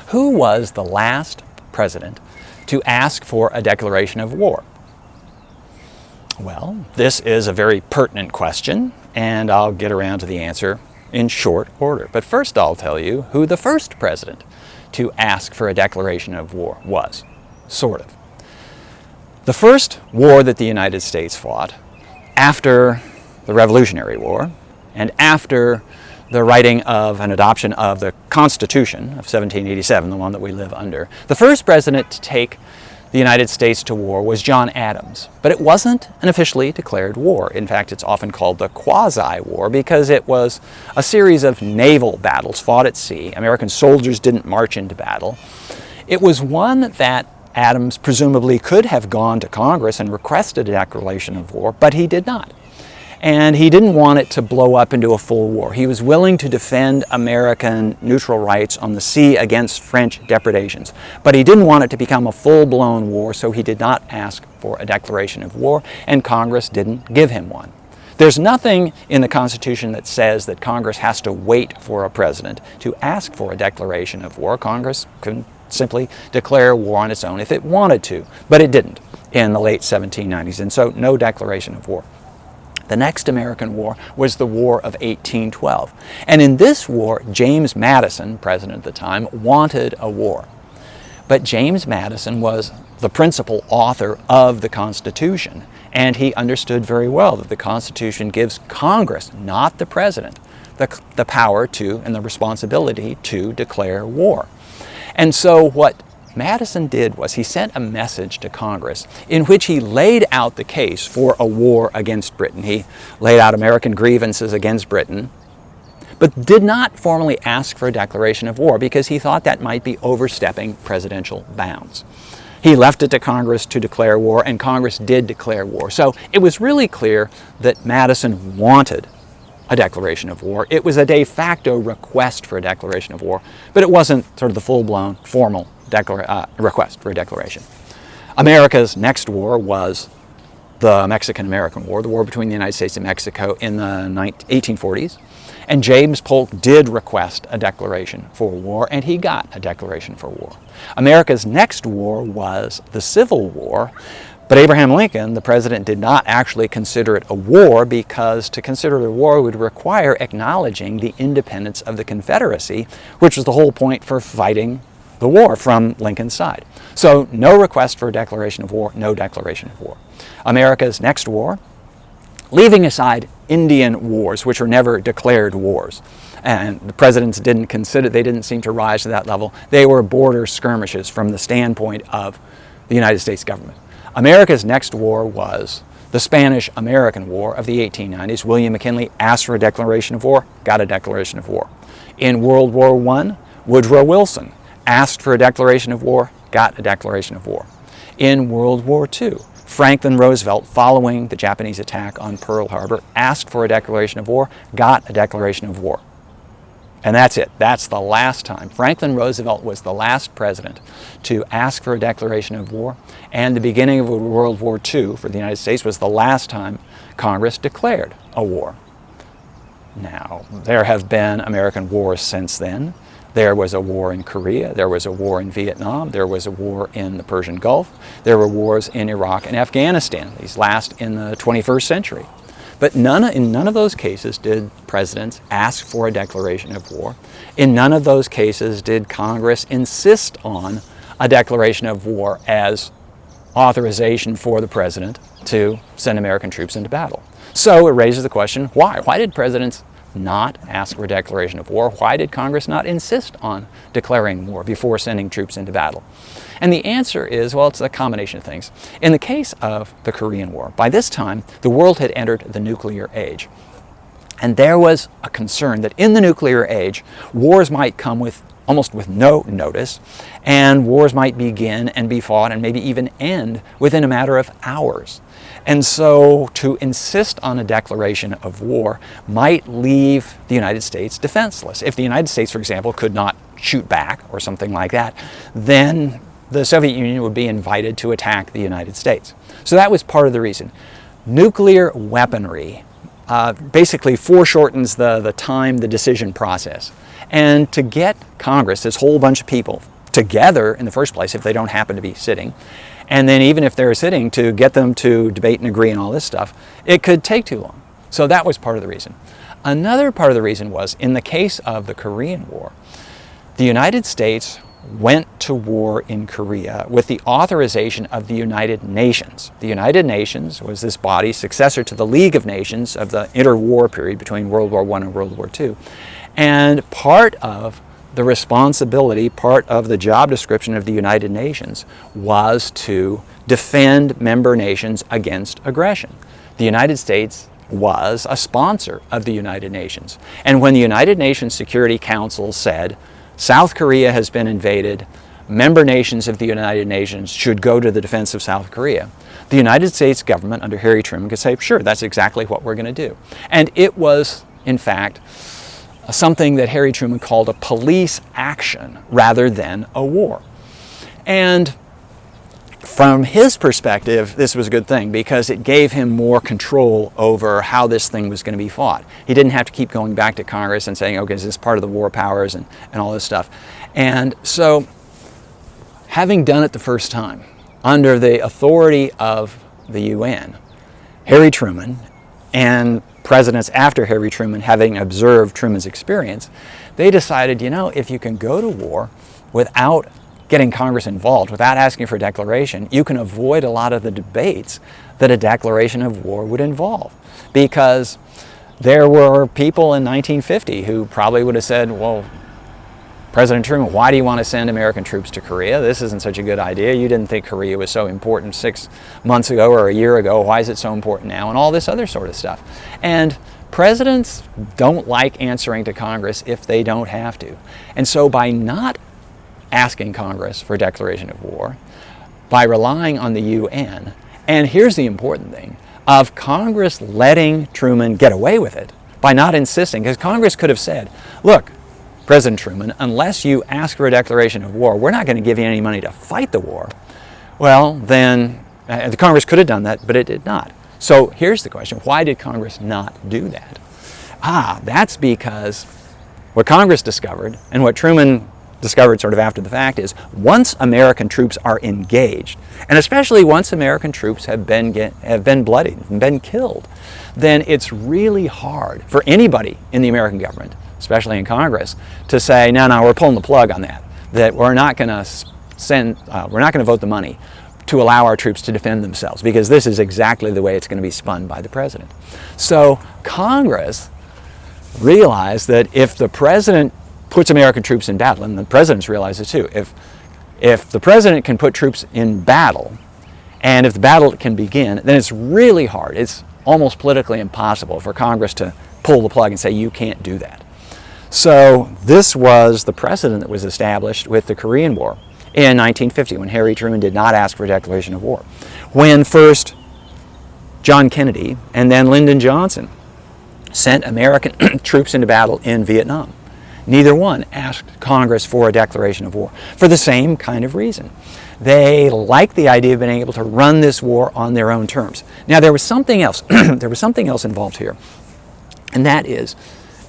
Who was the last president to ask for a declaration of war? Well, this is a very pertinent question, and I'll get around to the answer in short order. But first I'll tell you who the first president to ask for a declaration of war was, sort of. The first war that the United States fought after the Revolutionary War and after the writing of an adoption of the Constitution of 1787, the one that we live under, the first president to take the United States to war was John Adams. But it wasn't an officially declared war. In fact, it's often called the quasi-war because it was a series of naval battles fought at sea. American soldiers didn't march into battle. It was one that Adams presumably could have gone to Congress and requested a declaration of war, but he did not. And he didn't want it to blow up into a full war. He was willing to defend American neutral rights on the sea against French depredations. But he didn't want it to become a full-blown war, so he did not ask for a declaration of war, and Congress didn't give him one. There's nothing in the Constitution that says that Congress has to wait for a president to ask for a declaration of war. Congress can simply declare war on its own if it wanted to, but it didn't in the late 1790s, and so no declaration of war. The next American war was the War of 1812. And in this war, James Madison, president at the time, wanted a war. But James Madison was the principal author of the Constitution, and he understood very well that the Constitution gives Congress, not the president, the power to and the responsibility to declare war. And so what Madison did was he sent a message to Congress in which he laid out the case for a war against Britain. He laid out American grievances against Britain, but did not formally ask for a declaration of war because he thought that might be overstepping presidential bounds. He left it to Congress to declare war, and Congress did declare war. So it was really clear that Madison wanted a declaration of war. It was a de facto request for a declaration of war, but it wasn't sort of the full-blown formal request for a declaration. America's next war was the Mexican-American War, the war between the United States and Mexico in the 1840s. And James Polk did request a declaration for war, and he got a declaration for war. America's next war was the Civil War, but Abraham Lincoln, the president, did not actually consider it a war because to consider it a war would require acknowledging the independence of the Confederacy, which was the whole point for fighting the war from Lincoln's side. So no request for a declaration of war, no declaration of war. America's next war, leaving aside Indian wars, which were never declared wars, and the presidents didn't consider, they didn't seem to rise to that level. They were border skirmishes from the standpoint of the United States government. America's next war was the Spanish-American War of the 1890s. William McKinley asked for a declaration of war, got a declaration of war. In World War I, Woodrow Wilson asked for a declaration of war, got a declaration of war. In World War II, Franklin Roosevelt, following the Japanese attack on Pearl Harbor, asked for a declaration of war, got a declaration of war. And that's it. That's the last time. Franklin Roosevelt was the last president to ask for a declaration of war, and the beginning of World War II for the United States was the last time Congress declared a war. Now, there have been American wars since then. There was a war in Korea, there was a war in Vietnam, there was a war in the Persian Gulf, there were wars in Iraq and Afghanistan, these last in the 21st century. But in none of those cases did presidents ask for a declaration of war. In none of those cases did Congress insist on a declaration of war as authorization for the president to send American troops into battle. So it raises the question, why? Why did presidents not ask for a declaration of war? Why did Congress not insist on declaring war before sending troops into battle? And the answer is, well, it's a combination of things. In the case of the Korean War, by this time, the world had entered the nuclear age. And there was a concern that in the nuclear age, wars might come almost with no notice, and wars might begin and be fought and maybe even end within a matter of hours. And so to insist on a declaration of war might leave the United States defenseless. If the United States, for example, could not shoot back or something like that, then the Soviet Union would be invited to attack the United States. So that was part of the reason. Nuclear weaponry basically foreshortens the time, the decision process. And to get Congress, this whole bunch of people, together in the first place if they don't happen to be sitting. And then even if they're sitting, to get them to debate and agree and all this stuff, it could take too long. So that was part of the reason. Another part of the reason was, in the case of the Korean War, the United States went to war in Korea with the authorization of the United Nations. The United Nations was this body, successor to the League of Nations of the interwar period between World War I and World War II. And part of the responsibility, part of the job description of the United Nations was to defend member nations against aggression. The United States was a sponsor of the United Nations. And when the United Nations Security Council said, South Korea has been invaded, member nations of the United Nations should go to the defense of South Korea, the United States government under Harry Truman could say, sure, that's exactly what we're going to do. And it was, in fact, something that Harry Truman called a police action rather than a war. And from his perspective, this was a good thing because it gave him more control over how this thing was going to be fought. He didn't have to keep going back to Congress and saying, okay, is this part of the war powers and all this stuff. And so, having done it the first time, under the authority of the UN, Harry Truman and presidents after Harry Truman, having observed Truman's experience, they decided, you know, if you can go to war without getting Congress involved, without asking for a declaration, you can avoid a lot of the debates that a declaration of war would involve. Because there were people in 1950 who probably would have said, well, President Truman, why do you want to send American troops to Korea? This isn't such a good idea. You didn't think Korea was so important 6 months ago or a year ago. Why is it so important now? And all this other sort of stuff. And presidents don't like answering to Congress if they don't have to. And so by not asking Congress for a declaration of war, by relying on the UN, and here's the important thing, of Congress letting Truman get away with it by not insisting, because Congress could have said, look, President Truman, unless you ask for a declaration of war, we're not going to give you any money to fight the war. Well, then, the Congress could have done that, but it did not. So here's the question, why did Congress not do that? That's because what Congress discovered, and what Truman discovered sort of after the fact, is once American troops are engaged, and especially once American troops have been bloodied and been killed, then it's really hard for anybody in the American government, especially in Congress, to say, no, we're pulling the plug on that. That we're not going to vote the money to allow our troops to defend themselves, because this is exactly the way it's going to be spun by the president. So Congress realized that if the president puts American troops in battle, and the presidents realize it too, if the president can put troops in battle, and if the battle can begin, then it's really hard. It's almost politically impossible for Congress to pull the plug and say, you can't do that. So this was the precedent that was established with the Korean War in 1950, when Harry Truman did not ask for a declaration of war. When first John Kennedy and then Lyndon Johnson sent American troops into battle in Vietnam, neither one asked Congress for a declaration of war, for the same kind of reason. They liked the idea of being able to run this war on their own terms. Now there was something else. There was something else involved here, and that is,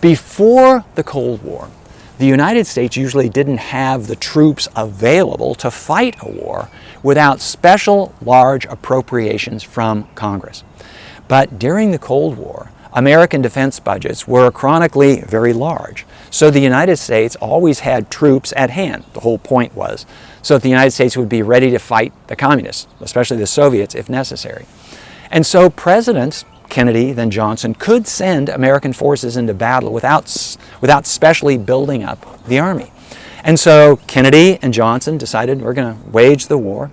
before the Cold War, the United States usually didn't have the troops available to fight a war without special large appropriations from Congress. But during the Cold War, American defense budgets were chronically very large. So the United States always had troops at hand. The whole point was so that the United States would be ready to fight the communists, especially the Soviets, if necessary. And so presidents Kennedy, then Johnson, could send American forces into battle without specially building up the army. And so Kennedy and Johnson decided we're going to wage the war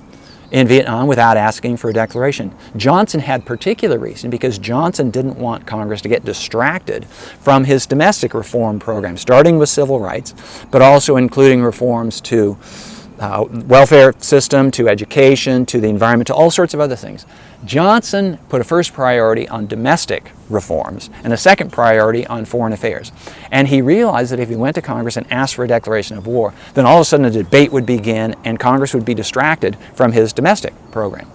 in Vietnam without asking for a declaration. Johnson had particular reason because Johnson didn't want Congress to get distracted from his domestic reform program, starting with civil rights, but also including reforms to welfare system, to education, to the environment, to all sorts of other things. Johnson put a first priority on domestic reforms and a second priority on foreign affairs. And he realized that if he went to Congress and asked for a declaration of war, then all of a sudden a debate would begin and Congress would be distracted from his domestic program.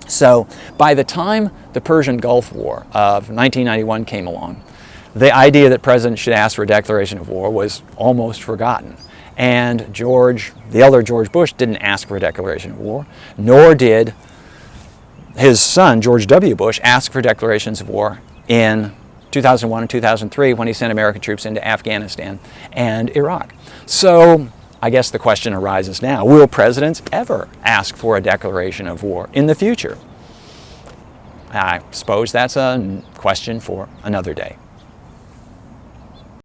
So by the time the Persian Gulf War of 1991 came along, the idea that presidents should ask for a declaration of war was almost forgotten. And the elder George Bush didn't ask for a declaration of war, nor did his son, George W. Bush, ask for declarations of war in 2001 and 2003 when he sent American troops into Afghanistan and Iraq. So I guess the question arises now, will presidents ever ask for a declaration of war in the future? I suppose that's a question for another day.